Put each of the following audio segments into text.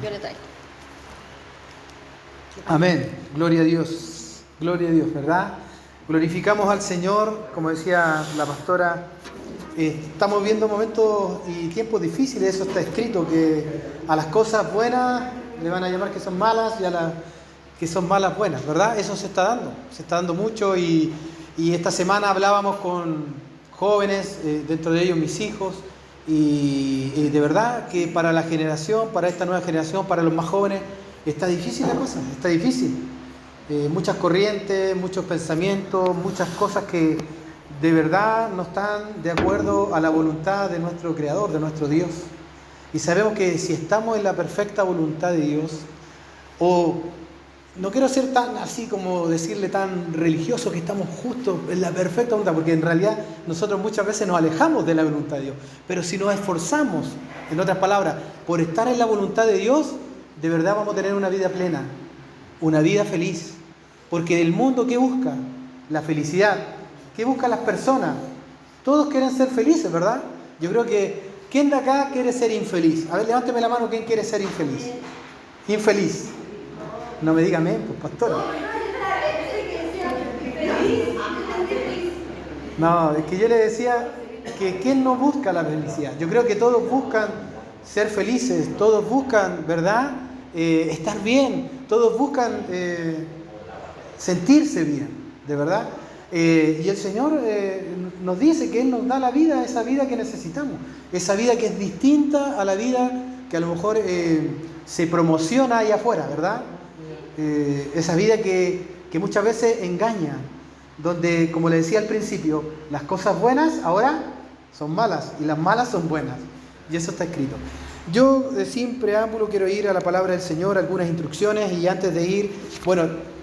Beretai. Amén. Gloria a Dios. Gloria a Dios, ¿verdad? Glorificamos al Señor, como decía la pastora. Estamos viendo momentos y tiempos difíciles, eso está escrito, que a las cosas buenas le van a llamar que son malas y a las que son malas buenas, ¿verdad? Eso se está dando mucho y esta semana hablábamos con jóvenes, dentro de ellos mis hijos, y de verdad que para la generación, para esta nueva generación, para los más jóvenes, está difícil la cosa, está difícil. Muchas corrientes, muchos pensamientos, muchas cosas que de verdad no están de acuerdo a la voluntad de nuestro Creador, de nuestro Dios. Y sabemos que si estamos en la perfecta voluntad de Dios, o no quiero ser tan así como decirle tan religioso que estamos justos en la perfecta voluntad, porque en realidad nosotros muchas veces nos alejamos de la voluntad de Dios. Pero si nos esforzamos, en otras palabras, por estar en la voluntad de Dios, de verdad vamos a tener una vida plena, una vida feliz. Porque el mundo, ¿qué busca? La felicidad. ¿Qué buscan las personas? Todos quieren ser felices, ¿verdad? Yo creo que, ¿quién de acá quiere ser infeliz? A ver, levánteme la mano, ¿quién quiere ser infeliz? Infeliz. No me diga amén, pues pastora. No, es que yo le decía que ¿quién no busca la felicidad? Yo creo que todos buscan ser felices, todos buscan, ¿verdad? Estar bien, todos buscan sentirse bien, ¿de verdad? Y el Señor nos dice que Él nos da la vida, esa vida que necesitamos, esa vida que es distinta a la vida que a lo mejor se promociona allá afuera, ¿verdad? Esa vida que muchas veces engaña, donde, como le decía al principio, las cosas buenas ahora son malas y las malas son buenas, y eso está escrito. Yo, sin preámbulo, quiero ir a la palabra del Señor, algunas instrucciones, y antes de ir,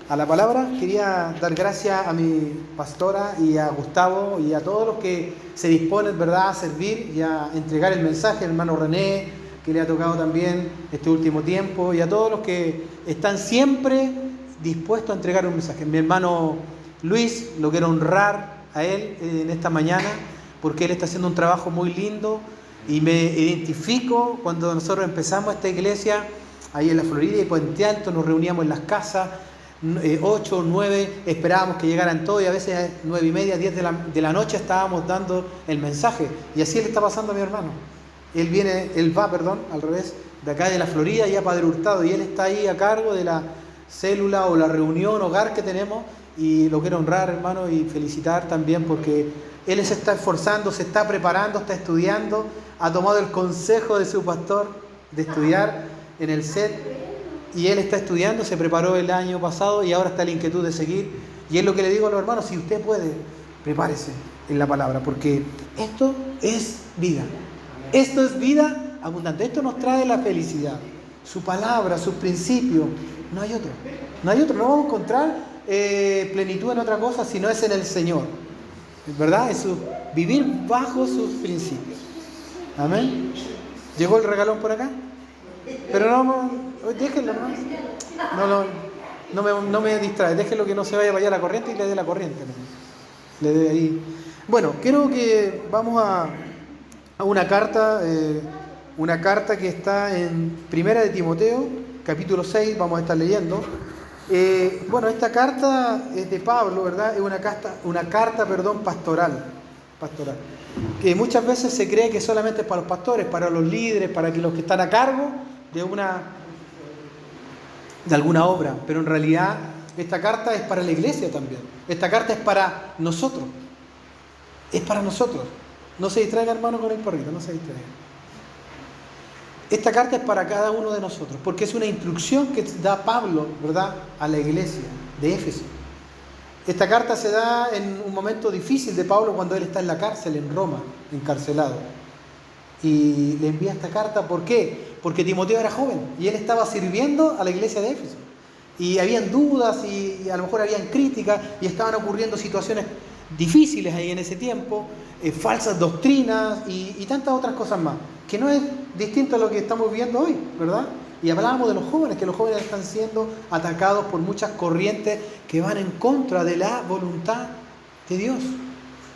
a la palabra, quería dar gracias a mi pastora y a Gustavo y a todos los que se disponen, ¿verdad?, a servir y a entregar el mensaje, el hermano René, que le ha tocado también este último tiempo, y a todos los que están siempre dispuestos a entregar un mensaje. Mi hermano Luis, lo quiero honrar a él en esta mañana, porque él está haciendo un trabajo muy lindo, y me identifico cuando nosotros empezamos esta iglesia, ahí en la Florida y Puente Alto, nos reuníamos en las casas, 8 o 9, esperábamos que llegaran todos, y a veces a 9:30, 10 de la noche estábamos dando el mensaje, y así le está pasando a mi hermano. Él va, al revés, de acá de la Florida, ya Padre Hurtado, y él está ahí a cargo de la célula o la reunión hogar que tenemos, y lo quiero honrar, hermano, y felicitar también, porque él se está esforzando, se está preparando, está estudiando, ha tomado el consejo de su pastor de estudiar en el SET, y él está estudiando, se preparó el año pasado y ahora está la inquietud de seguir. Y es lo que le digo a los hermanos: si usted puede, prepárese en la palabra, porque esto es vida. Esto es vida abundante. Esto nos trae la felicidad. Su palabra, sus principios. No hay otro. No hay otro. No vamos a encontrar plenitud en otra cosa si no es en el Señor. ¿Verdad? Es vivir bajo sus principios. Amén. ¿Llegó el regalón por acá? Pero déjenlo, no me distrae, déjenlo que no se vaya para allá la corriente, y le dé la corriente. Le dé ahí. Bueno, creo que vamos a una carta que está en Primera de Timoteo, capítulo 6, vamos a estar leyendo. Esta carta es de Pablo, ¿verdad? Es una carta pastoral, que muchas veces se cree que solamente es para los pastores, para los líderes, para los que están a cargo de alguna obra, pero en realidad esta carta es para la iglesia también. Esta carta es para nosotros. Es para nosotros. No se distraiga, hermano, con el perrito, no se distraiga. Esta carta es para cada uno de nosotros, porque es una instrucción que da Pablo, ¿verdad?, a la iglesia de Éfeso. Esta carta se da en un momento difícil de Pablo, cuando él está en la cárcel en Roma, encarcelado. Y le envía esta carta, ¿por qué? Porque Timoteo era joven y él estaba sirviendo a la iglesia de Éfeso. Y habían dudas y a lo mejor habían críticas, y estaban ocurriendo situaciones difíciles ahí en ese tiempo, falsas doctrinas y tantas otras cosas más, que no es distinto a lo que estamos viendo hoy, ¿verdad? Y hablábamos de los jóvenes, que los jóvenes están siendo atacados por muchas corrientes que van en contra de la voluntad de Dios.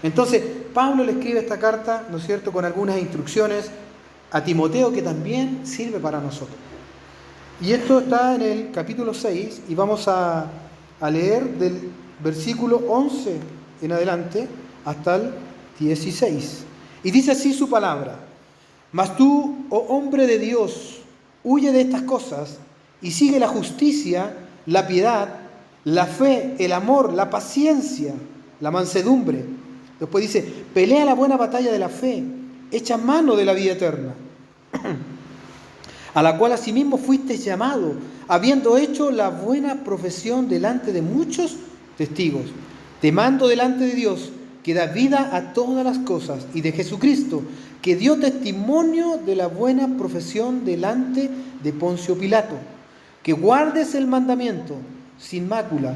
Entonces, Pablo le escribe esta carta, ¿no es cierto?, con algunas instrucciones a Timoteo, que también sirve para nosotros. Y esto está en el capítulo 6 y vamos a leer del versículo 11 en adelante hasta el 16. Y dice así su palabra: Mas tú, oh hombre de Dios, huye de estas cosas y sigue la justicia, la piedad, la fe, el amor, la paciencia, la mansedumbre. Después dice: pelea la buena batalla de la fe, echa mano de la vida eterna, a la cual asimismo fuiste llamado, habiendo hecho la buena profesión delante de muchos testigos. Te mando delante de Dios, que da vida a todas las cosas, y de Jesucristo, que dio testimonio de la buena profesión delante de Poncio Pilato, que guardes el mandamiento sin mácula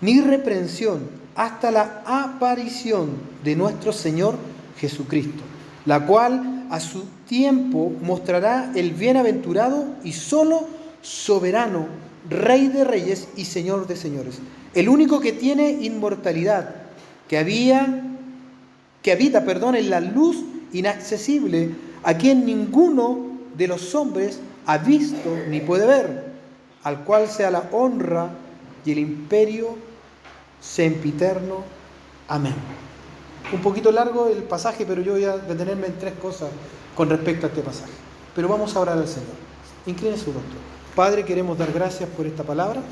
ni reprensión hasta la aparición de nuestro Señor Jesucristo, la cual a su tiempo mostrará el bienaventurado y solo soberano, Rey de reyes y Señor de señores, el único que tiene inmortalidad, que habita en la luz inaccesible, a quien ninguno de los hombres ha visto ni puede ver, al cual sea la honra y el imperio sempiterno. Amén. Un poquito largo el pasaje, pero yo voy a detenerme en 3 cosas con respecto a este pasaje. Pero vamos a orar al Señor. Incline su rostro. Padre, queremos dar gracias por esta palabra.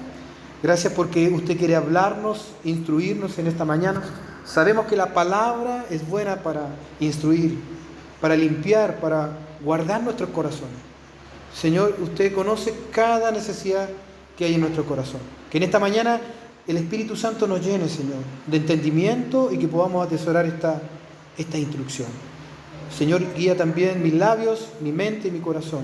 Gracias porque usted quiere hablarnos, instruirnos en esta mañana. Sabemos que la palabra es buena para instruir, para limpiar, para guardar nuestros corazones. Señor, usted conoce cada necesidad que hay en nuestro corazón. Que en esta mañana el Espíritu Santo nos llene, Señor, de entendimiento y que podamos atesorar esta instrucción. Señor, guía también mis labios, mi mente y mi corazón.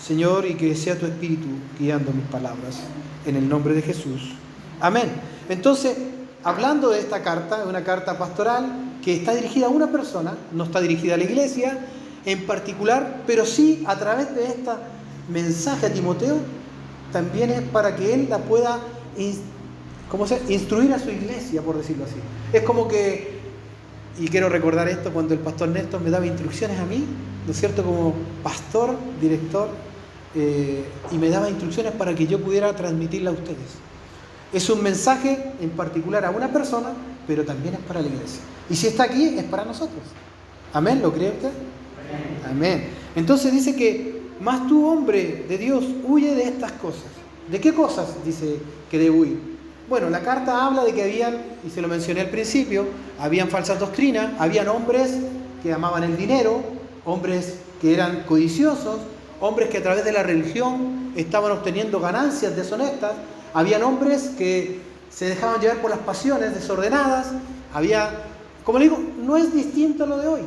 Señor, y que sea tu Espíritu guiando mis palabras. En el nombre de Jesús. Amén. Entonces, hablando de esta carta, una carta pastoral que está dirigida a una persona, no está dirigida a la iglesia en particular, pero sí a través de este mensaje a Timoteo, también es para que él la pueda instruir a su iglesia, por decirlo así. Es como que, y quiero recordar esto, cuando el pastor Néstor me daba instrucciones a mí, ¿no es cierto?, como pastor, director, y me daba instrucciones para que yo pudiera transmitirla a ustedes. Es un mensaje en particular a una persona, pero también es para la iglesia. Y si está aquí, es para nosotros. ¿Amén? ¿Lo cree usted? Amén. Entonces dice que, mas tú, hombre de Dios, huye de estas cosas. ¿De qué cosas dice que debe huir? Bueno, la carta habla de que habían, y se lo mencioné al principio, habían falsas doctrinas, habían hombres que amaban el dinero, hombres que eran codiciosos, hombres que a través de la religión estaban obteniendo ganancias deshonestas, habían hombres que se dejaban llevar por las pasiones desordenadas, como le digo, no es distinto a lo de hoy,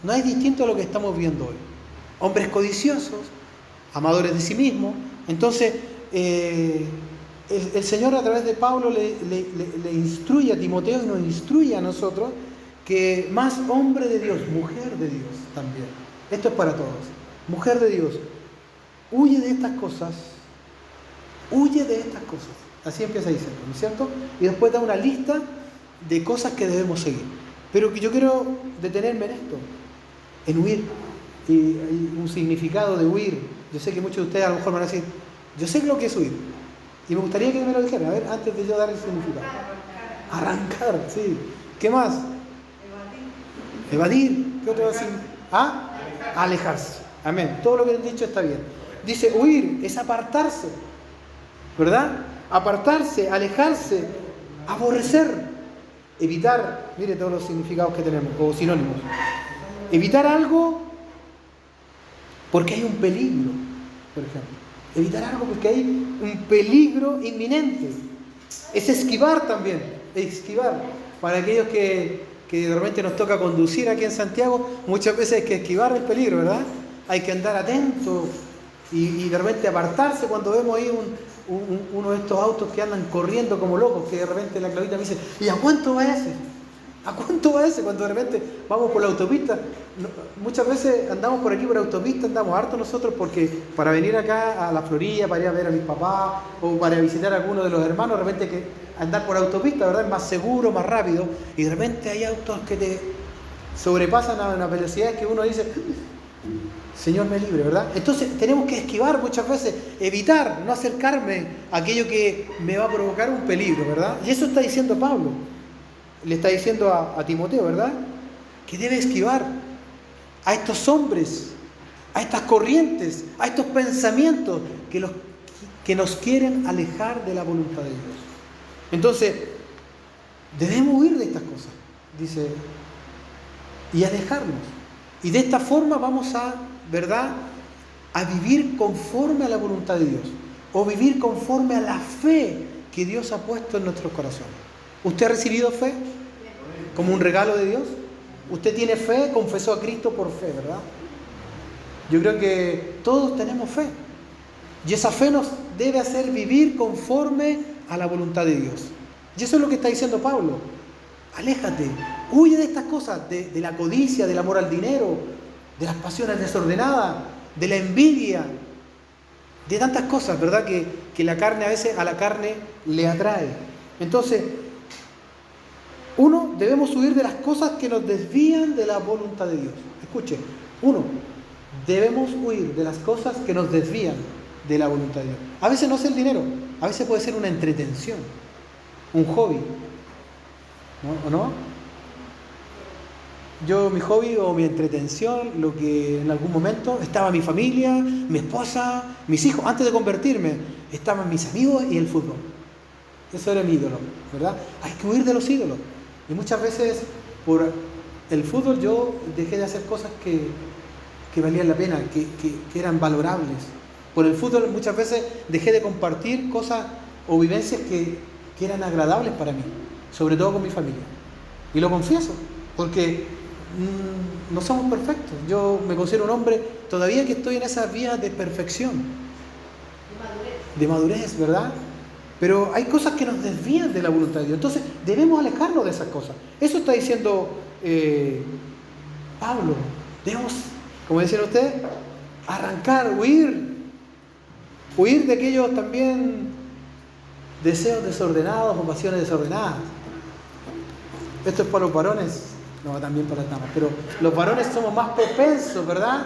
no es distinto a lo que estamos viendo hoy. Hombres codiciosos, amadores de sí mismos. Entonces, el Señor a través de Pablo le instruye a Timoteo y nos instruye a nosotros que más hombre de Dios, mujer de Dios también. Esto es para todos. Mujer de Dios, huye de estas cosas, huye de estas cosas. Así empieza diciendo, ¿no es cierto? Y después da una lista de cosas que debemos seguir. Pero que yo quiero detenerme en esto, en huir. Y hay un significado de huir. Yo sé que muchos de ustedes a lo mejor van a decir, yo sé lo que es huir. Y me gustaría que me lo dijeran, a ver, antes de yo dar el significado. Arrancar, sí. ¿Qué más? Evadir. ¿Qué otro va a decir? Alejarse. Amén. Todo lo que han dicho está bien. Dice, huir es apartarse, ¿verdad? Apartarse, alejarse, aborrecer, evitar. Mire todos los significados que tenemos, o sinónimos. Evitar algo porque hay un peligro, por ejemplo. Evitar algo porque hay un peligro inminente. Es esquivar también, esquivar. Para aquellos que de repente nos toca conducir aquí en Santiago, muchas veces hay que esquivar el peligro, ¿verdad? Hay que andar atento y de repente apartarse cuando vemos ahí uno de estos autos que andan corriendo como locos, que de repente la Claudita me dice, ¿y a cuánto va ese? ¿A cuánto va ese? Cuando de repente vamos por la autopista, muchas veces andamos por aquí por autopista, andamos harto nosotros porque para venir acá a la Florida, para ir a ver a mis papás o para visitar a alguno de los hermanos, de repente que andar por autopista, ¿verdad? Es más seguro, más rápido, y de repente hay autos que te sobrepasan a una velocidad que uno dice, Señor me libre, ¿verdad? Entonces tenemos que esquivar muchas veces, evitar, no acercarme a aquello que me va a provocar un peligro, ¿verdad? Y eso está diciendo Pablo, le está diciendo a Timoteo, ¿verdad? Que debe esquivar a estos hombres, a estas corrientes, a estos pensamientos que nos quieren alejar de la voluntad de Dios. Entonces, debemos huir de estas cosas, dice, y alejarnos. Y de esta forma vamos a, ¿verdad?, a vivir conforme a la voluntad de Dios, o vivir conforme a la fe que Dios ha puesto en nuestros corazones. ¿Usted ha recibido fe como un regalo de Dios? Usted tiene fe, confesó a Cristo por fe, ¿verdad? Yo creo que todos tenemos fe. Y esa fe nos debe hacer vivir conforme a la voluntad de Dios. Y eso es lo que está diciendo Pablo. Aléjate, huye de estas cosas, de la codicia, del amor al dinero, de las pasiones desordenadas, de la envidia, de tantas cosas, ¿verdad? Que la carne a veces a la carne le atrae. Entonces, debemos huir de las cosas que nos desvían de la voluntad de Dios. Escuche, debemos huir de las cosas que nos desvían de la voluntad de Dios. A veces no es el dinero, a veces puede ser una entretención, un hobby, ¿no? ¿O no? Mi hobby o mi entretención, lo que en algún momento estaba mi familia, mi esposa, mis hijos. Antes de convertirme, estaban mis amigos y el fútbol. Eso era mi ídolo, ¿verdad? Hay que huir de los ídolos. Y muchas veces por el fútbol yo dejé de hacer cosas que valían la pena, que eran valorables. Por el fútbol muchas veces dejé de compartir cosas o vivencias que eran agradables para mí, sobre todo con mi familia. Y lo confieso, porque no somos perfectos. Yo me considero un hombre todavía que estoy en esa vía de perfección, de madurez, ¿verdad? Pero hay cosas que nos desvían de la voluntad de Dios. Entonces debemos alejarnos de esas cosas. Eso está diciendo Pablo. Debemos, como decían ustedes, arrancar, huir de aquellos también deseos desordenados o pasiones desordenadas. Esto es para los varones, no, también para las damas, pero los varones somos más propensos, ¿verdad?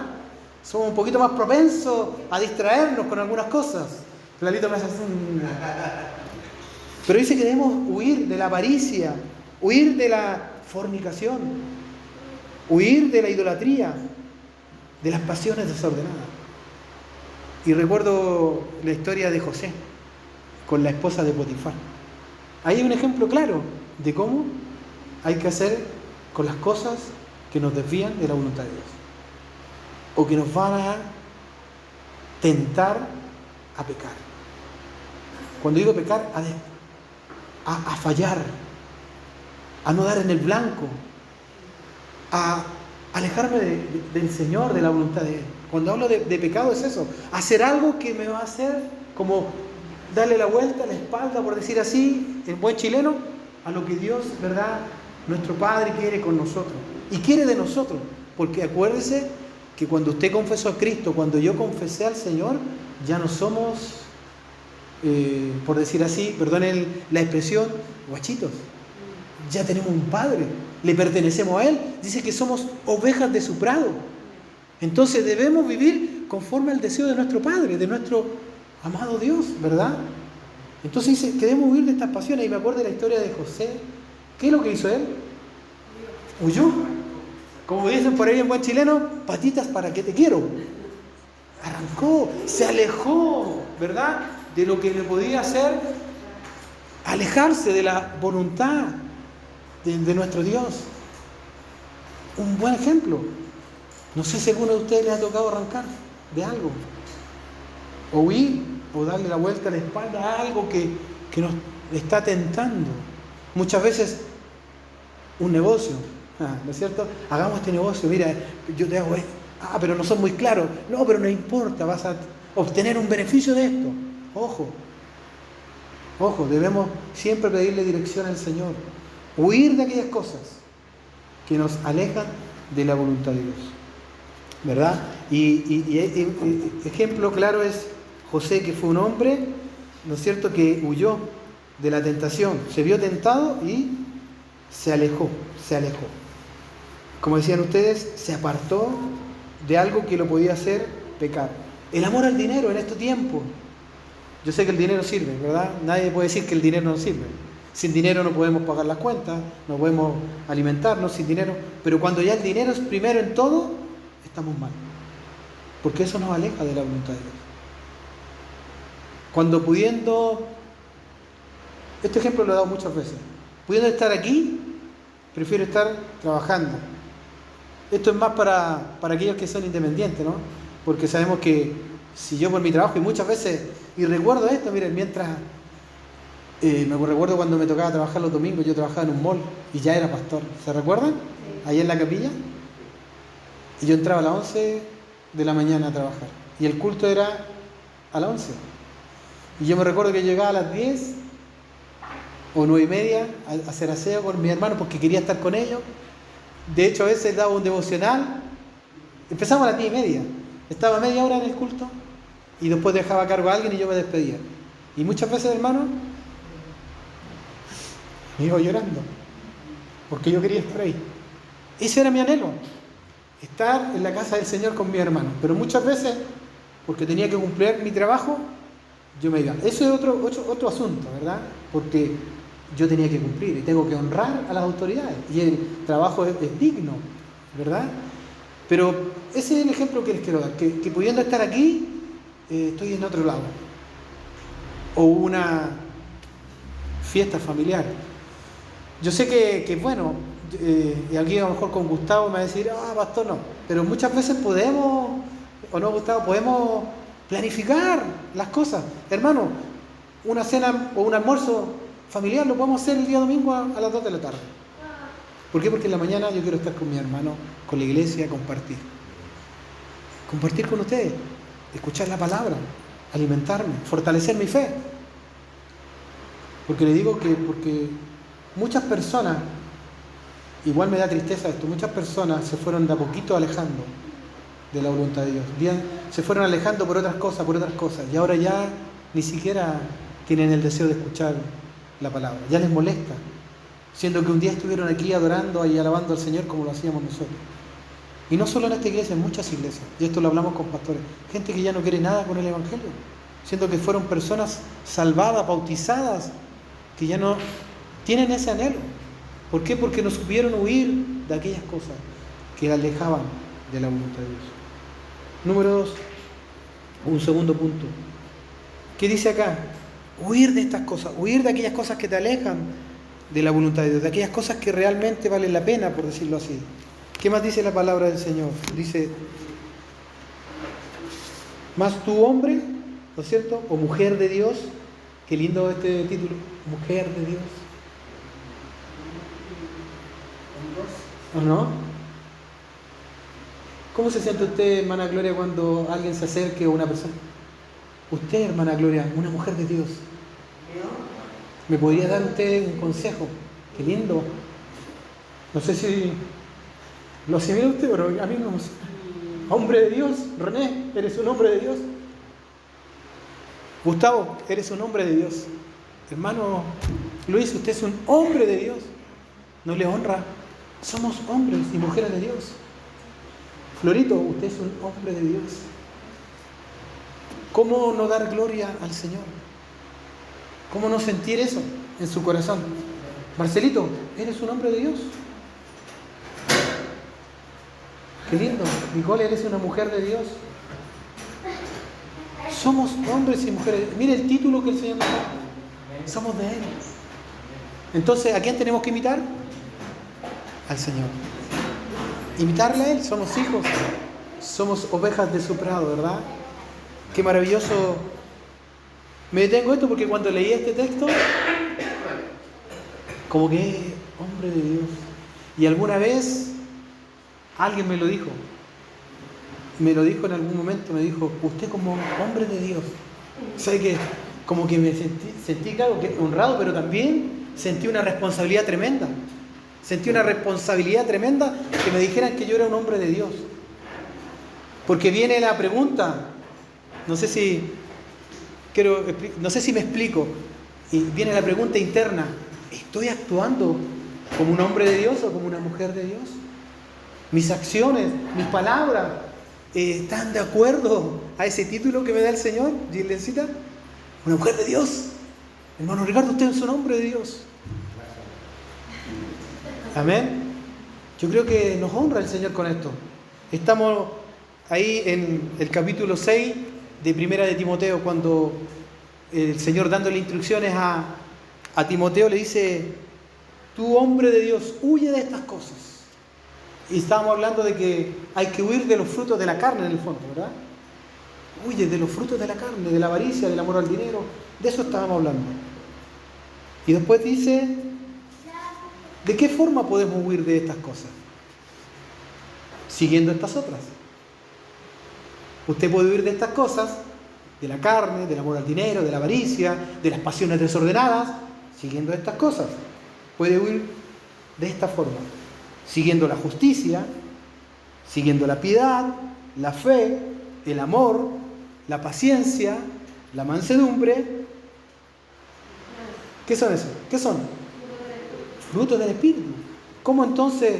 Somos un poquito más propensos a distraernos con algunas cosas. Lalito me hace así. Pero dice que debemos huir de la avaricia, huir de la fornicación, huir de la idolatría, de las pasiones desordenadas. Y recuerdo la historia de José con la esposa de Potifar. Ahí hay un ejemplo claro de cómo hay que hacer con las cosas que nos desvían de la voluntad de Dios, o que nos van a tentar a pecar. Cuando digo pecar, a fallar, a no dar en el blanco, a alejarme del Señor, de la voluntad de Él. Cuando hablo de pecado es eso, hacer algo que me va a hacer como darle la vuelta a la espalda, por decir así, en buen chileno, a lo que Dios, ¿verdad?, nuestro Padre quiere con nosotros y quiere de nosotros. Porque acuérdese que cuando usted confesó a Cristo, cuando yo confesé al Señor, ya no somos, por decir así, perdonen la expresión, guachitos. Ya tenemos un Padre, le pertenecemos a Él. Dice que somos ovejas de su prado. Entonces debemos vivir conforme al deseo de nuestro Padre, de nuestro amado Dios, ¿verdad? Entonces dice que debemos huir de estas pasiones. Y me acuerdo de la historia de José. ¿Qué es lo que hizo él? Huyó. Como dicen por ahí en buen chileno, patitas para que te quiero. Arrancó, se alejó, ¿verdad?, de lo que le podía hacer alejarse de la voluntad de nuestro Dios. Un buen ejemplo. No sé si a alguno de ustedes les ha tocado arrancar de algo, o huir, o darle la vuelta a la espalda a algo que nos está tentando. Muchas veces un negocio, ¿no es cierto? Hagamos este negocio, mira, yo te hago esto. Pero no son muy claros. No, pero no importa, vas a obtener un beneficio de esto. Ojo, debemos siempre pedirle dirección al Señor. Huir de aquellas cosas que nos alejan de la voluntad de Dios, ¿verdad? Y ejemplo claro es José, que fue un hombre, ¿no es cierto?, que huyó de la tentación, se vio tentado y se alejó. Como decían ustedes, se apartó de algo que lo podía hacer pecar. El amor al dinero en este tiempo. Yo sé que el dinero sirve, ¿verdad? Nadie puede decir que el dinero no sirve. Sin dinero no podemos pagar las cuentas, no podemos alimentarnos sin dinero. Pero cuando ya el dinero es primero en todo, estamos mal. Porque eso nos aleja de la voluntad de Dios. Cuando pudiendo, este ejemplo lo he dado muchas veces, pudiendo estar aquí, prefiero estar trabajando. Esto es más para aquellos que son independientes, ¿no? Porque sabemos que si yo por mi trabajo, y muchas veces, y recuerdo esto, miren, mientras, me recuerdo cuando me tocaba trabajar los domingos, yo trabajaba en un mall y ya era pastor, ¿se recuerdan? Ahí en la capilla, y yo entraba a las 11 de la mañana a trabajar, y el culto era a las 11, y yo me recuerdo que llegaba a las 10 o 9:30 a hacer aseo con mis hermanos porque quería estar con ellos. De hecho, a veces daba un devocional. Empezamos a las 10:30. Estaba media hora en el culto y después dejaba a cargo a alguien y yo me despedía. Y muchas veces, hermano, me iba llorando porque yo quería estar ahí. Ese era mi anhelo, estar en la casa del Señor con mis hermanos. Pero muchas veces, porque tenía que cumplir mi trabajo, yo me iba. Eso es otro asunto, ¿verdad? Porque yo tenía que cumplir y tengo que honrar a las autoridades. Y el trabajo es digno, ¿verdad? Pero ese es el ejemplo que les quiero dar, que pudiendo estar aquí, estoy en otro lado. O una fiesta familiar. Yo sé que bueno, y aquí a lo mejor con Gustavo me va a decir, pastor, no. Pero muchas veces podemos, o no, Gustavo, podemos planificar las cosas. Hermano, una cena o un almuerzo familiar lo podemos hacer el día domingo a las 2 de la tarde. ¿Por qué? Porque en la mañana yo quiero estar con mi hermano, con la iglesia, compartir. Compartir con ustedes, escuchar la palabra, alimentarme, fortalecer mi fe. Porque le digo que porque muchas personas, igual me da tristeza esto, muchas personas se fueron de a poquito alejando de la voluntad de Dios. Bien, se fueron alejando por otras cosas, y ahora ya ni siquiera tienen el deseo de escuchar la palabra, ya les molesta, siendo que un día estuvieron aquí adorando y alabando al Señor como lo hacíamos nosotros. Y no solo en esta iglesia, en muchas iglesias, y esto lo hablamos con pastores, gente que ya no quiere nada con el Evangelio, siendo que fueron personas salvadas, bautizadas, que ya no tienen ese anhelo. ¿Por qué? Porque no supieron huir de aquellas cosas que alejaban de la voluntad de Dios. Número 2, un segundo punto. ¿Qué dice acá? Huir de estas cosas, huir de aquellas cosas que te alejan de la voluntad de Dios, de aquellas cosas que realmente valen la pena, por decirlo así. ¿Qué más dice la palabra del Señor? Dice, más tú hombre, ¿no es cierto? O mujer de Dios. Qué lindo este título, mujer de Dios. ¿O no? ¿Cómo se siente usted, hermana Gloria, cuando alguien se acerque a una persona? Usted, hermana Gloria, una mujer de Dios. ¿Me podría dar usted un consejo? Qué lindo. No sé si lo asimila usted, pero a mí no me gusta. Hombre de Dios, René, eres un hombre de Dios. Gustavo, eres un hombre de Dios. Hermano Luis, usted es un hombre de Dios. ¿No le honra? Somos hombres y mujeres de Dios. Florito, usted es un hombre de Dios. ¿Cómo no dar gloria al Señor? ¿Cómo no sentir eso en su corazón? Marcelito, eres un hombre de Dios. Qué lindo. Nicole, eres una mujer de Dios. Somos hombres y mujeres. Mire el título que el Señor nos da. Somos de Él. Entonces, ¿a quién tenemos que imitar? Al Señor. Imitarle a Él. Somos hijos. Somos ovejas de su prado, ¿verdad? Qué maravilloso. Me detengo esto porque cuando leí este texto, como que hombre de Dios. Y alguna vez alguien me lo dijo. Me lo dijo en algún momento, me dijo, usted como hombre de Dios. Sé que como que me sentí claro, que honrado, pero también sentí una responsabilidad tremenda. Sentí una responsabilidad tremenda que me dijeran que yo era un hombre de Dios. Porque viene la pregunta, no sé si me explico, y viene la pregunta interna, ¿estoy actuando como un hombre de Dios o como una mujer de Dios? Mis acciones, mis palabras, ¿Están de acuerdo a ese título que me da el Señor, Gildencita? Una mujer de Dios. Hermano Ricardo, usted es un hombre de Dios. Amén. Yo creo que nos honra el Señor con esto. Estamos ahí en el capítulo 6 de Primera de Timoteo, cuando el Señor dándole instrucciones a Timoteo le dice: tú, hombre de Dios, huye de estas cosas. Y estábamos hablando de que hay que huir de los frutos de la carne en el fondo, ¿verdad? Huye de los frutos de la carne, de la avaricia, del amor al dinero. De eso estábamos hablando. Y después dice: ¿de qué forma podemos huir de estas cosas? Siguiendo estas otras. Usted puede huir de estas cosas, de la carne, del amor al dinero, de la avaricia, de las pasiones desordenadas, siguiendo estas cosas. Puede huir de esta forma, siguiendo la justicia, siguiendo la piedad, la fe, el amor, la paciencia, la mansedumbre. ¿Qué son esos? ¿Qué son? Frutos del Espíritu. ¿Cómo entonces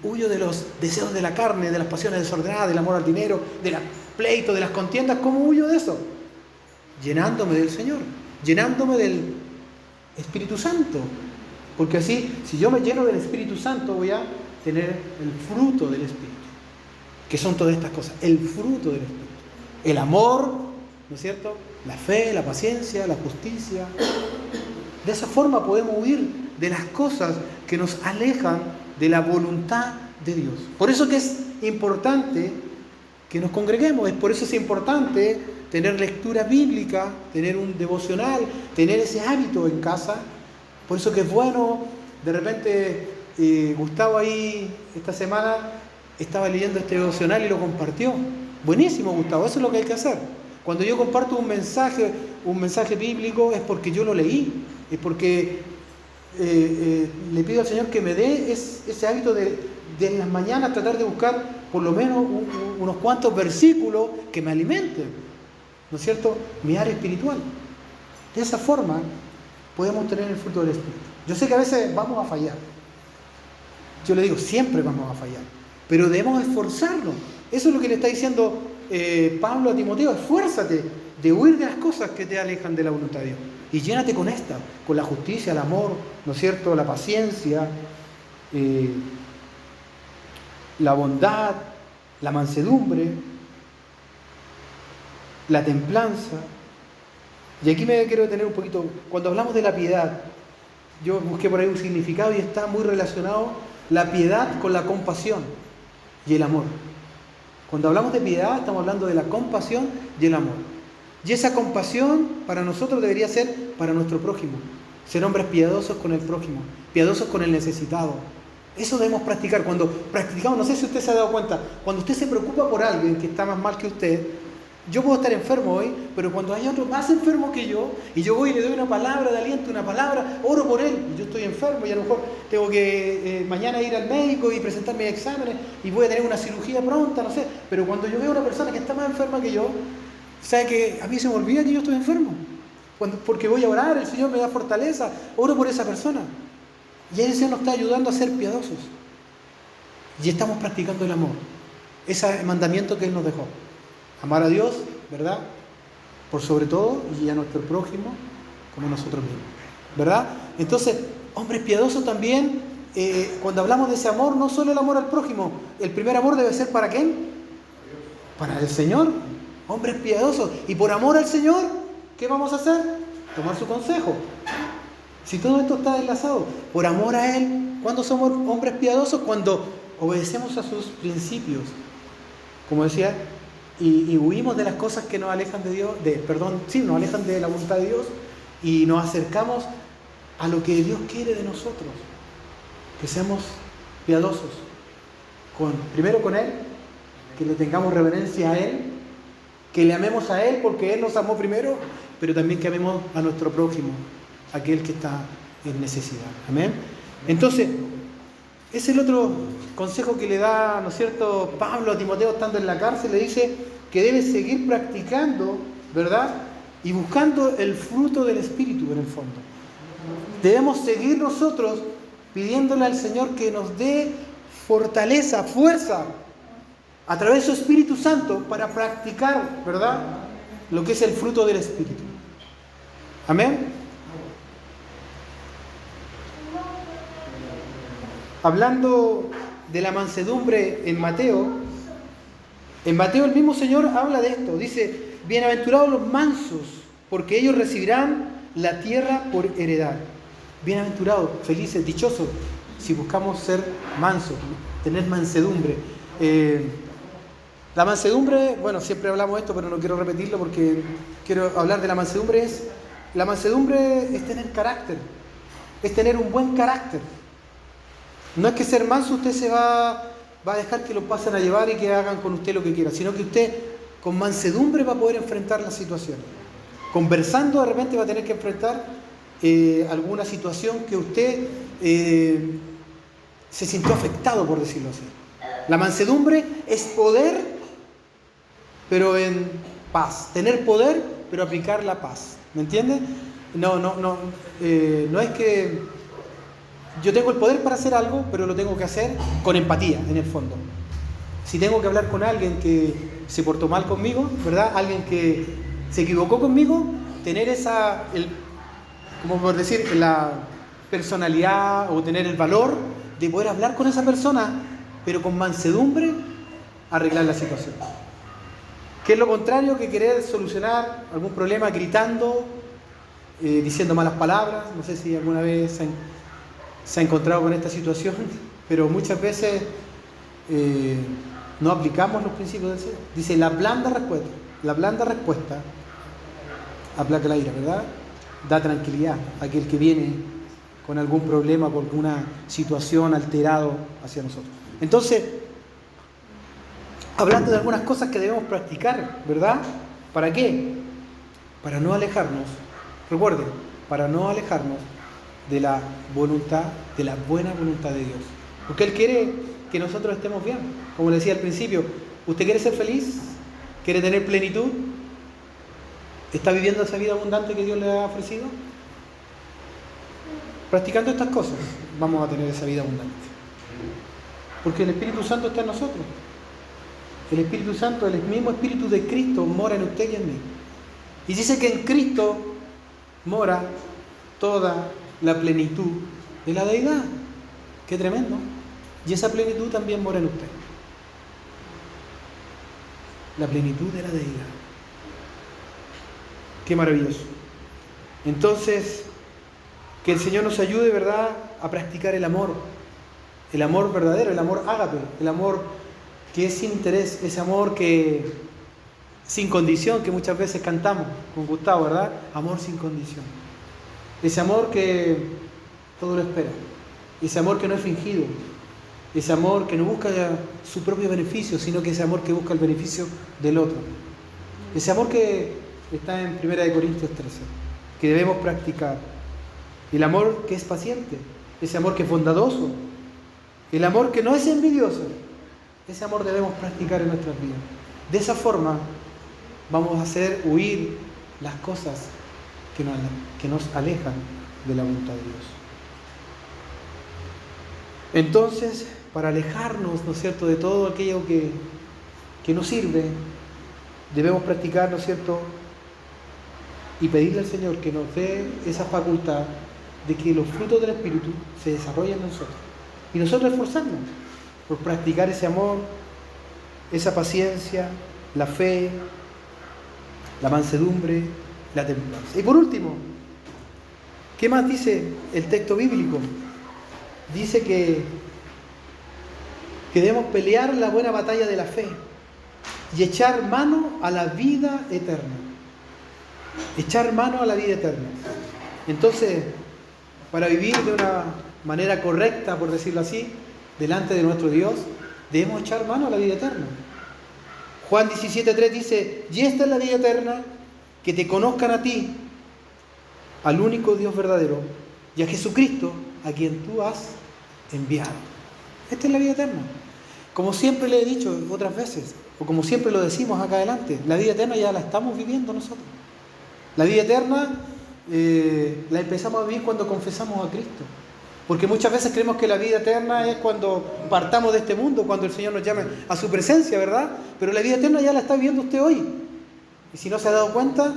huyo de los deseos de la carne, de las pasiones desordenadas, del amor al dinero, de los pleitos, de las contiendas? ¿Cómo huyo de eso? Llenándome del Señor, llenándome del Espíritu Santo. Porque así, si yo me lleno del Espíritu Santo, voy a tener el fruto del Espíritu. Que son todas estas cosas, el fruto del Espíritu. El amor, ¿no es cierto? La fe, la paciencia, la justicia. De esa forma podemos huir de las cosas que nos alejan de la voluntad de Dios. Por eso que es importante que nos congreguemos, por eso es importante tener lectura bíblica, tener un devocional, tener ese hábito en casa. Por eso que es bueno, de repente Gustavo ahí esta semana estaba leyendo este devocional y lo compartió. Buenísimo, Gustavo, eso es lo que hay que hacer. Cuando yo comparto un mensaje bíblico, es porque yo lo leí, es porque le pido al Señor que me dé ese hábito de en las mañanas tratar de buscar por lo menos unos cuantos versículos que me alimenten, ¿no es cierto?, mi área espiritual. De esa forma podemos tener el fruto del Espíritu. Yo sé que a veces vamos a fallar. Yo le digo, siempre vamos a fallar, pero debemos esforzarnos. Eso es lo que le está diciendo Pablo a Timoteo: esfuérzate de huir de las cosas que te alejan de la voluntad de Dios. Y llénate con esta, con la justicia, el amor, ¿no es cierto?, la paciencia, la bondad, la mansedumbre, la templanza. Y aquí me quiero detener un poquito. Cuando hablamos de la piedad, yo busqué por ahí un significado y está muy relacionado la piedad con la compasión y el amor. Cuando hablamos de piedad, estamos hablando de la compasión y el amor. Y esa compasión para nosotros debería ser para nuestro prójimo. Ser hombres piadosos con el prójimo, piadosos con el necesitado. Eso debemos practicar. Cuando practicamos, no sé si usted se ha dado cuenta, cuando usted se preocupa por alguien que está más mal que usted, yo puedo estar enfermo hoy, pero cuando hay otro más enfermo que yo, y yo voy y le doy una palabra de aliento, una palabra, oro por él, y yo estoy enfermo y a lo mejor tengo que mañana ir al médico y presentar mis exámenes y voy a tener una cirugía pronta, no sé, pero cuando yo veo a una persona que está más enferma que yo, sabe que a mí se me olvida que yo estoy enfermo, porque voy a orar, el Señor me da fortaleza, oro por esa persona, y el Señor nos está ayudando a ser piadosos, y estamos practicando el amor, ese mandamiento que Él nos dejó. Amar a Dios, ¿verdad?, por sobre todo, y a nuestro prójimo como nosotros mismos, ¿verdad? Entonces, hombres piadosos también, cuando hablamos de ese amor, no solo el amor al prójimo, el primer amor debe ser ¿para quién? Para el Señor. Hombres piadosos. Y por amor al Señor, ¿qué vamos a hacer? Tomar su consejo. Si todo esto está enlazado, por amor a Él, ¿cuándo somos hombres piadosos? Cuando obedecemos a sus principios. Como decía, y huimos de las cosas que nos alejan de Dios, nos alejan de la voluntad de Dios, y nos acercamos a lo que Dios quiere de nosotros. Que seamos piadosos. Primero con Él, que le tengamos reverencia a Él, que le amemos a Él porque Él nos amó primero, pero también que amemos a nuestro prójimo, aquel que está en necesidad. Amén. Entonces, es el otro consejo que le da, ¿no es cierto?, Pablo a Timoteo estando en la cárcel. Le dice que debe seguir practicando, ¿verdad?, y buscando el fruto del Espíritu en el fondo. Debemos seguir nosotros pidiéndole al Señor que nos dé fortaleza, fuerza, a través de su Espíritu Santo para practicar, ¿verdad?, lo que es el fruto del Espíritu. Amén. Hablando de la mansedumbre en Mateo el mismo Señor habla de esto. Dice, bienaventurados los mansos, porque ellos recibirán la tierra por heredad. Bienaventurados, felices, dichosos, si buscamos ser mansos, tener mansedumbre. La mansedumbre, bueno, siempre hablamos de esto, pero no quiero repetirlo porque quiero hablar de la mansedumbre. La mansedumbre es tener carácter, es tener un buen carácter. No es que ser manso usted se va a dejar que lo pasen a llevar y que hagan con usted lo que quiera, sino que usted con mansedumbre va a poder enfrentar las situaciones. Conversando de repente va a tener que enfrentar alguna situación que usted se sintió afectado, por decirlo así. La mansedumbre es poder, pero en paz. Tener poder, pero aplicar la paz. ¿Me entiende? No es que yo tengo el poder para hacer algo, pero lo tengo que hacer con empatía, en el fondo. Si tengo que hablar con alguien que se portó mal conmigo, ¿verdad?, alguien que se equivocó conmigo, tener como por decir, la personalidad o tener el valor de poder hablar con esa persona, pero con mansedumbre, arreglar la situación. Que es lo contrario que querer solucionar algún problema gritando, diciendo malas palabras. No sé si alguna vez se ha encontrado con esta situación, pero muchas veces no aplicamos los principios del Señor. Dice, la blanda respuesta aplaca la ira, ¿verdad? Da tranquilidad a aquel que viene con algún problema, con alguna situación alterado hacia nosotros. Entonces, hablando de algunas cosas que debemos practicar, ¿verdad? ¿Para qué? Para no alejarnos, recuerden, para no alejarnos de la voluntad, de la buena voluntad de Dios. Porque Él quiere que nosotros estemos bien. Como le decía al principio, ¿usted quiere ser feliz? ¿Quiere tener plenitud? ¿Está viviendo esa vida abundante que Dios le ha ofrecido? Practicando estas cosas, vamos a tener esa vida abundante. Porque el Espíritu Santo está en nosotros. El Espíritu Santo, el mismo Espíritu de Cristo, mora en usted y en mí. Y dice que en Cristo mora toda la plenitud de la deidad. ¡Qué tremendo! Y esa plenitud también mora en usted. La plenitud de la deidad. ¡Qué maravilloso! Entonces, que el Señor nos ayude, ¿verdad?, a practicar el amor verdadero, el amor ágape, el amor que es sin interés, ese amor que sin condición, que muchas veces cantamos con Gustavo, ¿verdad? Amor sin condición. Ese amor que todo lo espera, ese amor que no es fingido, ese amor que no busca su propio beneficio, sino que ese amor que busca el beneficio del otro. Ese amor que está en 1 Corintios 13, que debemos practicar. El amor que es paciente, ese amor que es bondadoso, el amor que no es envidioso, ese amor debemos practicar en nuestras vidas. De esa forma vamos a hacer huir las cosas que nos alejan de la voluntad de Dios. Entonces, para alejarnos, ¿no es cierto?, de todo aquello que nos sirve, debemos practicar, ¿no es cierto?, y pedirle al Señor que nos dé esa facultad de que los frutos del Espíritu se desarrollen en nosotros. Y nosotros esforzarnos por practicar ese amor, esa paciencia, la fe, la mansedumbre, la templanza. Y por último, ¿qué más dice el texto bíblico? Dice que debemos pelear la buena batalla de la fe y echar mano a la vida eterna. Echar mano a la vida eterna. Entonces, para vivir de una manera correcta, por decirlo así, delante de nuestro Dios, debemos echar mano a la vida eterna. Juan 17:3 dice, y esta es la vida eterna, que te conozcan a ti, al único Dios verdadero, y a Jesucristo, a quien tú has enviado. Esta es la vida eterna. Como siempre le he dicho otras veces, o como siempre lo decimos acá adelante, la vida eterna ya la estamos viviendo nosotros. La vida eterna la empezamos a vivir cuando confesamos a Cristo. Porque muchas veces creemos que la vida eterna es cuando partamos de este mundo, cuando el Señor nos llame a su presencia, ¿verdad? Pero la vida eterna ya la está viviendo usted hoy. Y si no se ha dado cuenta,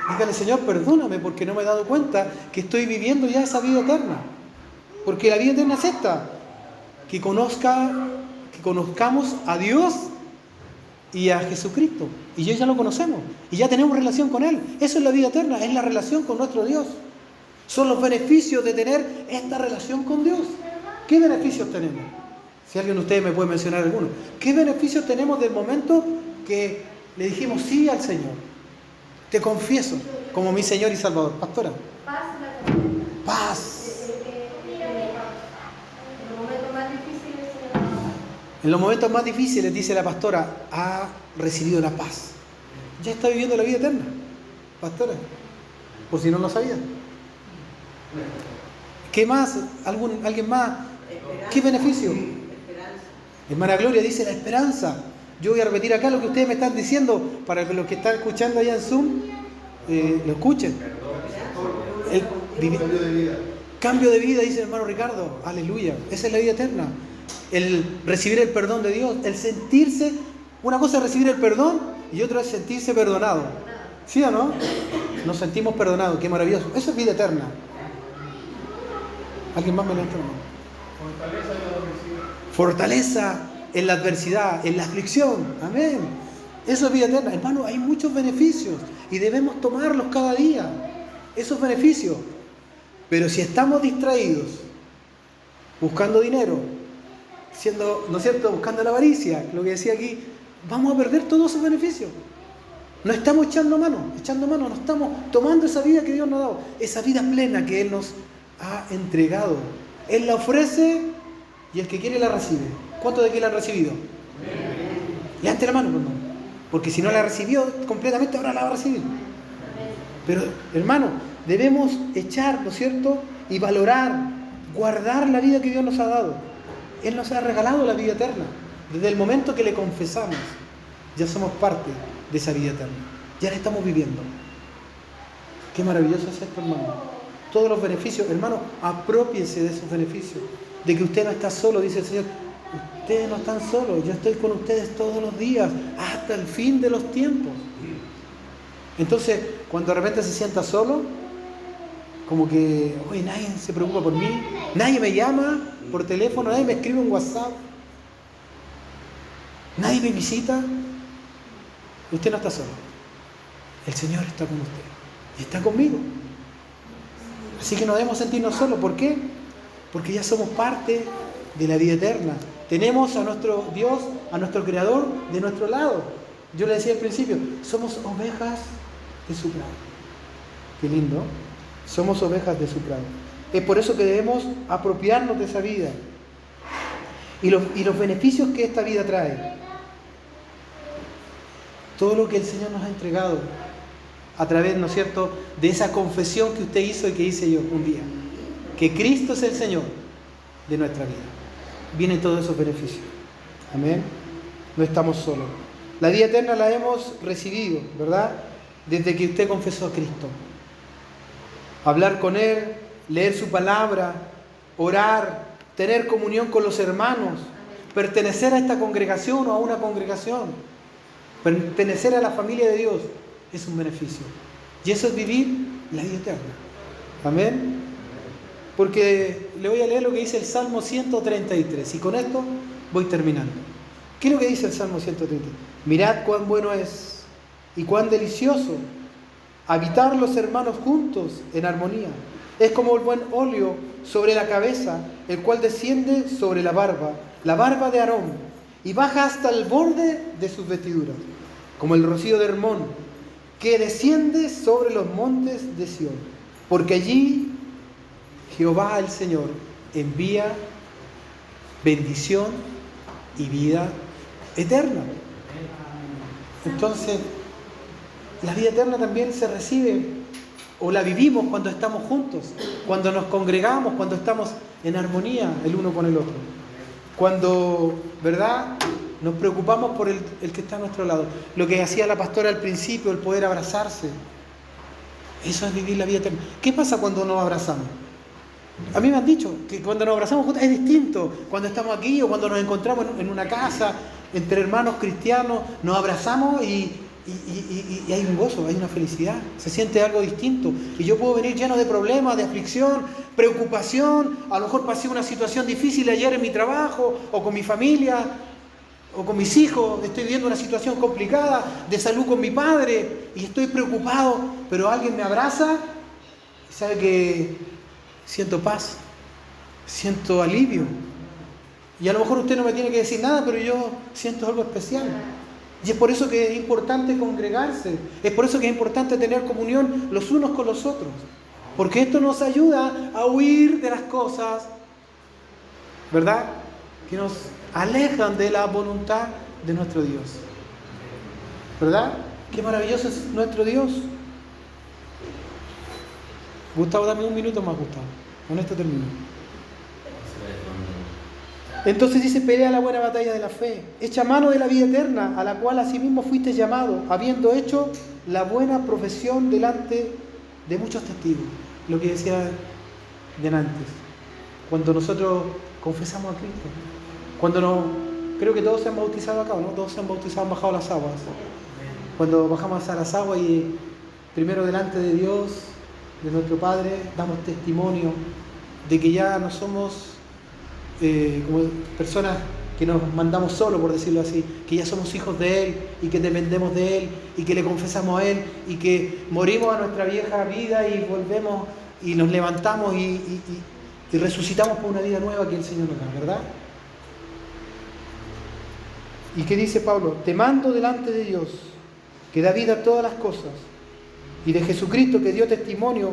dígale: Señor, perdóname porque no me he dado cuenta que estoy viviendo ya esa vida eterna. Porque la vida eterna es esta: que conozcamos a Dios y a Jesucristo. Y ya lo conocemos. Y ya tenemos relación con Él. Eso es la vida eterna, es la relación con nuestro Dios. Son los beneficios de tener esta relación con Dios. ¿Qué beneficios tenemos? Si alguien de ustedes me puede mencionar alguno. ¿Qué beneficios tenemos del momento que le dijimos sí al Señor? Te confieso como mi Señor y Salvador. Pastora. Paz. En los momentos más difíciles, dice la pastora, ha recibido la paz. Ya está viviendo la vida eterna. Pastora, por si no lo sabía. ¿Qué más? ¿Alguien más? Esperanza. ¿Qué beneficio? Esperanza. Hermana Gloria dice la esperanza. Yo voy a repetir acá lo que ustedes me están diciendo para que los que están escuchando allá en Zoom lo escuchen. Cambio de vida. Cambio de vida, dice el hermano Ricardo. Aleluya. Esa es la vida eterna. El recibir el perdón de Dios, el sentirse. Una cosa es recibir el perdón y otra es sentirse perdonado. ¿Sí o no? Nos sentimos perdonados. Qué maravilloso. Eso es vida eterna. ¿Alguien más me lo entiende? Fortaleza en la adversidad, en la aflicción. Amén. Eso es vida eterna. Hermano, hay muchos beneficios y debemos tomarlos cada día. Esos beneficios. Pero si estamos distraídos, buscando dinero, siendo, ¿no es cierto?, buscando la avaricia, lo que decía aquí, vamos a perder todos esos beneficios. No estamos echando mano, no estamos tomando esa vida que Dios nos ha dado, esa vida plena que Él nos ha entregado. Él la ofrece y el que quiere la recibe. ¿Cuántos de aquí la han recibido? Levante la mano, perdón. Porque si no la recibió completamente, ahora la va a recibir. Pero, hermano, debemos echar, ¿no es cierto?, y valorar, guardar la vida que Dios nos ha dado. Él nos ha regalado la vida eterna. Desde el momento que le confesamos, ya somos parte de esa vida eterna. Ya la estamos viviendo. Qué maravilloso es esto, hermano. Todos los beneficios, hermano, apropiense de esos beneficios. De que usted no está solo, dice el Señor. Ustedes no están solos, yo estoy con ustedes todos los días, hasta el fin de los tiempos. Entonces, cuando de repente se sienta solo, como que, oye, nadie se preocupa por mí, nadie me llama por teléfono, nadie me escribe un WhatsApp, nadie me visita, usted no está solo. El Señor está con usted y está conmigo. Así que no debemos sentirnos solos. ¿Por qué? Porque ya somos parte de la vida eterna. Tenemos a nuestro Dios, a nuestro Creador de nuestro lado. Yo le decía al principio, somos ovejas de su prado. Qué lindo. Somos ovejas de su prado. Es por eso que debemos apropiarnos de esa vida. Y los beneficios que esta vida trae. Todo lo que el Señor nos ha entregado a través, ¿no es cierto?, de esa confesión que usted hizo y que hice yo un día. Que Cristo es el Señor de nuestra vida. Vienen todos esos beneficios. Amén. No estamos solos. La vida eterna la hemos recibido, ¿verdad? Desde que usted confesó a Cristo. Hablar con Él, leer su palabra, orar, tener comunión con los hermanos, pertenecer a esta congregación o a una congregación, pertenecer a la familia de Dios, es un beneficio. Y eso es vivir la vida eterna. Amén. Porque le voy a leer lo que dice el Salmo 133. Y con esto voy terminando. ¿Qué es lo que dice el Salmo 133? Mirad cuán bueno es y cuán delicioso habitar los hermanos juntos en armonía. Es como el buen óleo sobre la cabeza, el cual desciende sobre la barba de Aarón, y baja hasta el borde de sus vestiduras, como el rocío de Hermón, que desciende sobre los montes de Sión. Porque allí Jehová el Señor envía bendición y vida eterna. Entonces, la vida eterna también se recibe o la vivimos cuando estamos juntos, cuando nos congregamos, cuando estamos en armonía el uno con el otro. Cuando, ¿verdad?, nos preocupamos por el que está a nuestro lado. Lo que hacía la pastora al principio, el poder abrazarse. Eso es vivir la vida eterna. ¿Qué pasa cuando nos abrazamos? A mí me han dicho que cuando nos abrazamos juntos es distinto. Cuando estamos aquí o cuando nos encontramos en una casa, entre hermanos cristianos, nos abrazamos y hay un gozo, hay una felicidad. Se siente algo distinto. Y yo puedo venir lleno de problemas, de aflicción, preocupación. A lo mejor pasé una situación difícil ayer en mi trabajo o con mi familia o con mis hijos. Estoy viviendo una situación complicada de salud con mi padre y estoy preocupado. Pero alguien me abraza y sabe que siento paz, siento alivio. Y a lo mejor usted no me tiene que decir nada, pero yo siento algo especial. Y es por eso que es importante congregarse. Es por eso que es importante tener comunión los unos con los otros. Porque esto nos ayuda a huir de las cosas, ¿verdad?, que nos alejan de la voluntad de nuestro Dios. ¿Verdad? Qué maravilloso es nuestro Dios. Gustavo, dame un minuto más, Gustavo. Con esto termino. Entonces dice: pelea la buena batalla de la fe, echa mano de la vida eterna, a la cual asimismo fuiste llamado, habiendo hecho la buena profesión delante de muchos testigos. Lo que decía antes, cuando nosotros confesamos a Cristo, creo que todos se han bautizado acá, ¿no? Todos se han bautizado, han bajado las aguas. Cuando bajamos a las aguas y primero delante de Dios, de nuestro Padre, damos testimonio de que ya no somos como personas que nos mandamos solo, por decirlo así, que ya somos hijos de Él y que dependemos de Él y que le confesamos a Él y que morimos a nuestra vieja vida y volvemos y nos levantamos y resucitamos por una vida nueva que el Señor nos da, ¿verdad? ¿Y qué dice Pablo? Te mando delante de Dios, que da vida a todas las cosas, y de Jesucristo, que dio testimonio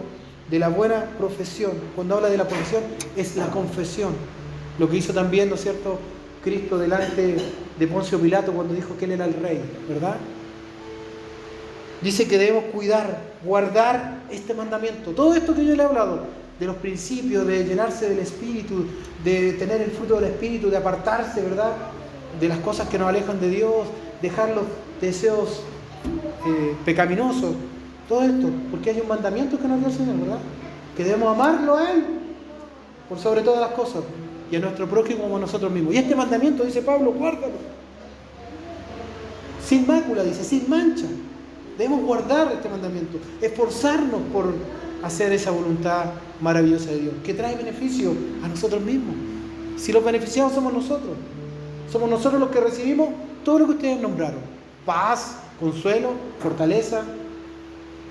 de la buena profesión. Cuando habla de la profesión, es la confesión. Lo que hizo también, ¿no es cierto?, Cristo delante de Poncio Pilato cuando dijo que Él era el Rey, ¿verdad? Dice que debemos cuidar, guardar este mandamiento. Todo esto que yo le he hablado, de los principios, de llenarse del Espíritu, de tener el fruto del Espíritu, de apartarse, ¿verdad?, de las cosas que nos alejan de Dios, dejar los deseos pecaminosos. Todo esto, porque hay un mandamiento que nos dio el Señor, ¿verdad? Que debemos amarlo a Él por sobre todas las cosas y a nuestro prójimo como a nosotros mismos. Y este mandamiento, dice Pablo, guárdalo. Sin mácula, dice, sin mancha. Debemos guardar este mandamiento, esforzarnos por hacer esa voluntad maravillosa de Dios, que trae beneficio a nosotros mismos. Si los beneficiados somos nosotros los que recibimos todo lo que ustedes nombraron: paz, consuelo, fortaleza,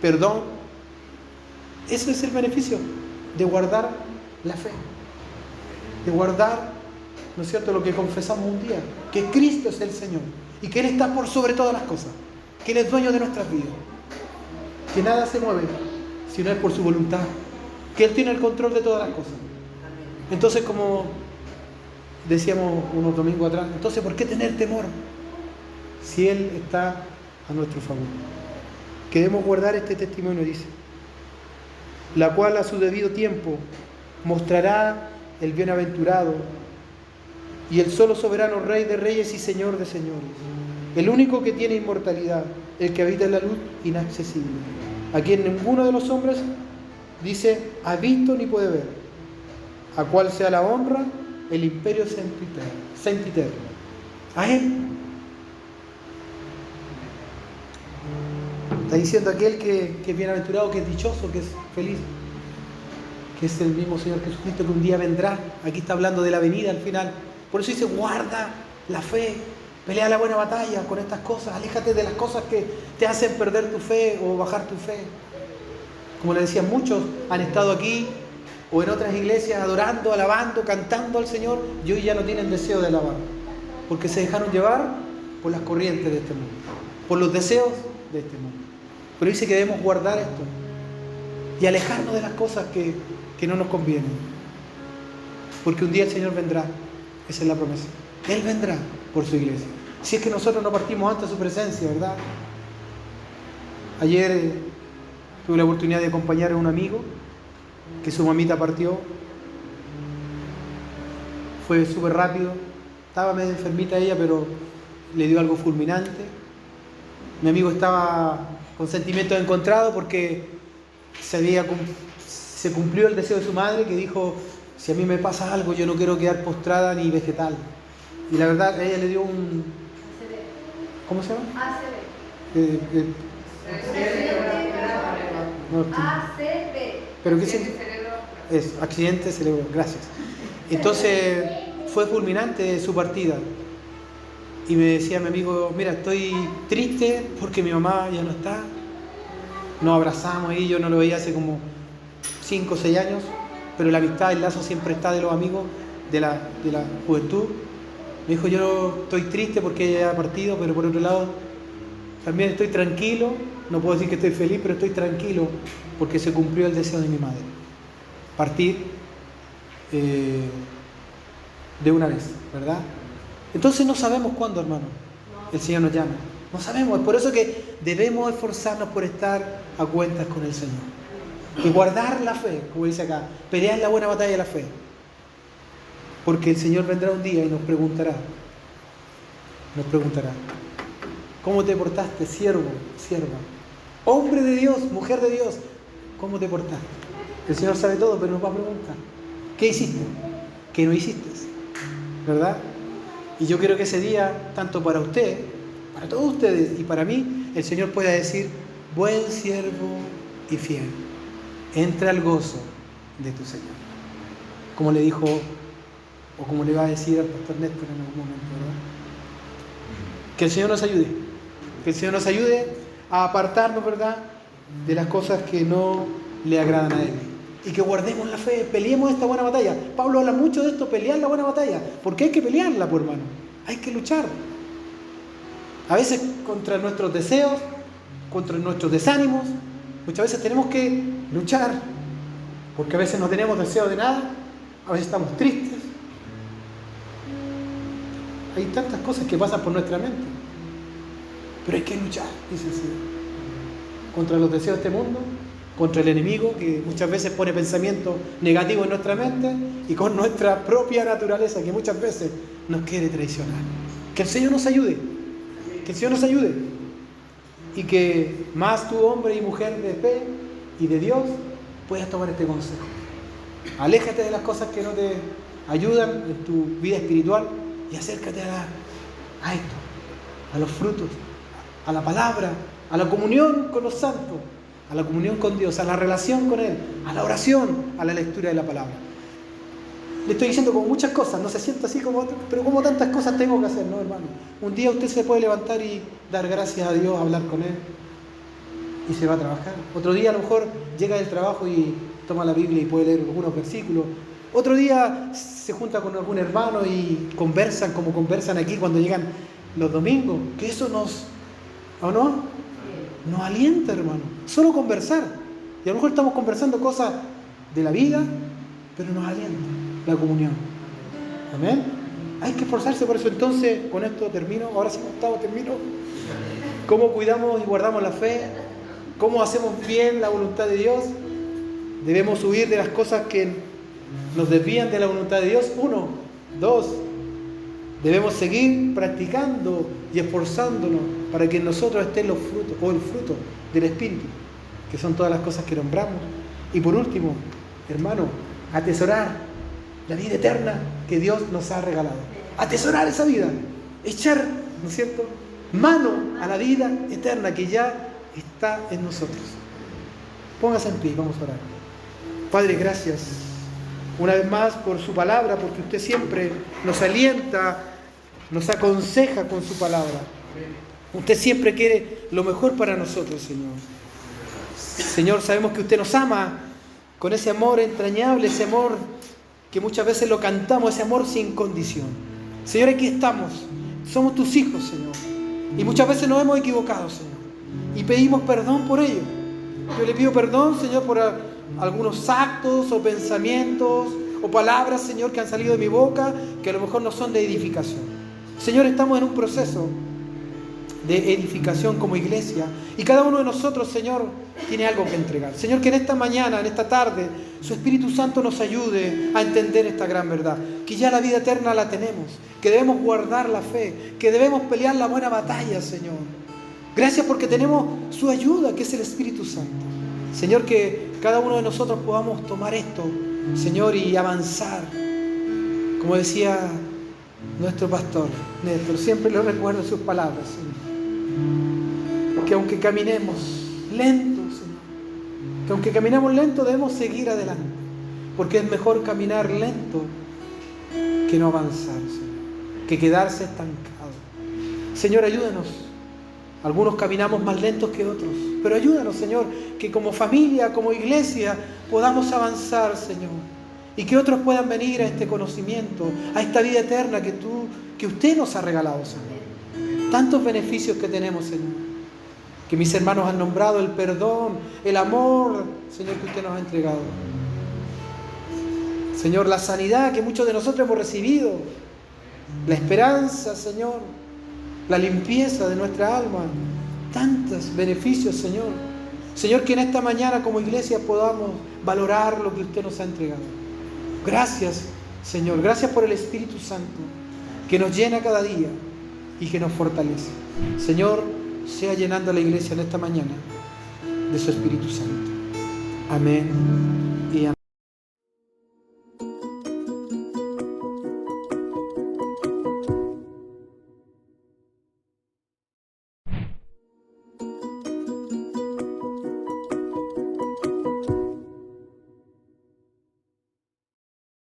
perdón. Ese es el beneficio de guardar la fe, de guardar, ¿no es cierto?, lo que confesamos un día, que Cristo es el Señor y que Él está por sobre todas las cosas, que Él es dueño de nuestras vidas, que nada se mueve si no es por su voluntad, que Él tiene el control de todas las cosas. Entonces, como decíamos unos domingos atrás, entonces ¿por qué tener temor si Él está a nuestro favor? Que debemos guardar este testimonio, dice, la cual a su debido tiempo mostrará el bienaventurado y el solo soberano Rey de reyes y Señor de señores, el único que tiene inmortalidad, el que habita en la luz inaccesible, a quien ninguno de los hombres, dice, ha visto ni puede ver, a cual sea la honra, el imperio sempiterno. A Él. Está diciendo aquel que es bienaventurado, que es dichoso, que es feliz, que es el mismo Señor Jesucristo que un día vendrá. Aquí está hablando de la venida al final. Por eso dice, guarda la fe, pelea la buena batalla con estas cosas, aléjate de las cosas que te hacen perder tu fe o bajar tu fe. Como le decía, muchos han estado aquí o en otras iglesias adorando, alabando, cantando al Señor y hoy ya no tienen deseo de alabar, porque se dejaron llevar por las corrientes de este mundo, por los deseos de este mundo. Pero dice que debemos guardar esto y alejarnos de las cosas que no nos convienen, porque un día el Señor vendrá. Esa es la promesa. Él vendrá por su iglesia, si es que nosotros no partimos ante su presencia, ¿verdad? Ayer tuve la oportunidad de acompañar a un amigo que su mamita partió. Fue súper rápido, estaba medio enfermita ella, pero le dio algo fulminante. Mi amigo estaba con sentimientos encontrados porque se se cumplió el deseo de su madre, que dijo, si a mí me pasa algo, yo no quiero quedar postrada ni vegetal. Y la verdad, ella le dio un... ¿Cómo se llama? ACV. ¿Pero qué significa? Es accidente cerebral, gracias. Entonces fue fulminante su partida. Y me decía mi amigo, mira, estoy triste porque mi mamá ya no está. Nos abrazamos ahí, yo no lo veía hace como 5 o 6 años, pero la amistad, el lazo siempre está de los amigos de la juventud. Me dijo, yo estoy triste porque ella ha partido, pero por otro lado también estoy tranquilo. No puedo decir que estoy feliz, pero estoy tranquilo porque se cumplió el deseo de mi madre. Partir de una vez, ¿verdad? Entonces no sabemos cuándo, hermano, el Señor nos llama. No sabemos, es por eso que debemos esforzarnos por estar a cuentas con el Señor. Y guardar la fe, como dice acá, pelear la buena batalla de la fe. Porque el Señor vendrá un día y nos preguntará, ¿cómo te portaste, siervo, sierva? Hombre de Dios, mujer de Dios, ¿cómo te portaste? El Señor sabe todo, pero nos va a preguntar, ¿qué hiciste? ¿Qué no hiciste? ¿Verdad? Y yo quiero que ese día, tanto para usted, para todos ustedes y para mí, el Señor pueda decir, buen siervo y fiel, entra al gozo de tu Señor. Como le dijo, o como le va a decir al pastor Néstor en algún momento, ¿verdad? Que el Señor nos ayude, que el Señor nos ayude a apartarnos, ¿verdad?, de las cosas que no le agradan a Él. Y que guardemos la fe, peleemos esta buena batalla. Pablo habla mucho de esto, pelear la buena batalla, porque hay que pelearla, pues, hermano. Hay que luchar. A veces contra nuestros deseos, contra nuestros desánimos. Muchas veces tenemos que luchar, porque a veces no tenemos deseo de nada, a veces estamos tristes. Hay tantas cosas que pasan por nuestra mente. Pero hay que luchar, dice el Señor, contra los deseos de este mundo, contra el enemigo que muchas veces pone pensamientos negativos en nuestra mente y con nuestra propia naturaleza que muchas veces nos quiere traicionar. Que el Señor nos ayude, que el Señor nos ayude y que más tú, hombre y mujer de fe y de Dios, puedas tomar este consejo. Aléjate de las cosas que no te ayudan en tu vida espiritual y acércate a esto, a los frutos, a la palabra, a la comunión con los santos, a la comunión con Dios, a la relación con Él, a la oración, a la lectura de la palabra. Le estoy diciendo como muchas cosas, no se sienta así como, pero como tantas cosas tengo que hacer, ¿no, hermano? Un día usted se puede levantar y dar gracias a Dios, hablar con Él y se va a trabajar. Otro día a lo mejor llega del trabajo y toma la Biblia y puede leer algunos versículos. Otro día se junta con algún hermano y conversan como conversan aquí cuando llegan los domingos, que eso nos, ¿o no? Nos alienta, hermano. Solo conversar. Y a lo mejor estamos conversando cosas de la vida, pero nos alienta la comunión. Amén. Hay que esforzarse por eso. Entonces, con esto termino. Ahora sí, Gustavo, termino. ¿Cómo cuidamos y guardamos la fe? ¿Cómo hacemos bien la voluntad de Dios? Debemos huir de las cosas que nos desvían de la voluntad de Dios. 1, 2. Debemos seguir practicando y esforzándonos para que en nosotros estén los frutos, o el fruto del Espíritu, que son todas las cosas que nombramos. Y por último, hermano, atesorar la vida eterna que Dios nos ha regalado. Atesorar esa vida, echar, ¿no es cierto?, mano a la vida eterna que ya está en nosotros. Póngase en pie, vamos a orar. Padre, gracias una vez más por su palabra, porque usted siempre nos alienta, nos aconseja con su palabra. Usted siempre quiere lo mejor para nosotros, Señor. Señor, sabemos que usted nos ama con ese amor entrañable, ese amor que muchas veces lo cantamos, ese amor sin condición. Señor, aquí estamos, somos tus hijos, Señor. Y muchas veces nos hemos equivocado, Señor. Y pedimos perdón por ello. Yo le pido perdón, Señor, por algunos actos o pensamientos o palabras, Señor, que han salido de mi boca, que a lo mejor no son de edificación. Señor, estamos en un proceso de edificación como iglesia y cada uno de nosotros, Señor, tiene algo que entregar. Señor, que en esta mañana, en esta tarde, su Espíritu Santo nos ayude a entender esta gran verdad, que ya la vida eterna la tenemos, que debemos guardar la fe, que debemos pelear la buena batalla, Señor. Gracias porque tenemos su ayuda, que es el Espíritu Santo. Señor, que cada uno de nosotros podamos tomar esto, Señor, y avanzar. Como decía nuestro pastor Néstor, siempre lo recuerdo en sus palabras, Señor, que aunque caminemos lento, Señor, que aunque caminemos lento debemos seguir adelante, porque es mejor caminar lento que no avanzar, Señor, que quedarse estancado. Señor, ayúdanos. Algunos caminamos más lentos que otros, pero ayúdanos, Señor, que como familia, como iglesia, podamos avanzar, Señor, y que otros puedan venir a este conocimiento, a esta vida eterna que usted nos ha regalado, Señor. Tantos beneficios que tenemos, Señor, que mis hermanos han nombrado, el perdón, el amor, Señor, que usted nos ha entregado. Señor, la sanidad que muchos de nosotros hemos recibido, la esperanza, Señor, la limpieza de nuestra alma, tantos beneficios, Señor. Señor, que en esta mañana como iglesia podamos valorar lo que usted nos ha entregado. Gracias, Señor, gracias por el Espíritu Santo que nos llena cada día y que nos fortalece. Señor, sea llenando a la iglesia en esta mañana de su Espíritu Santo. Amén.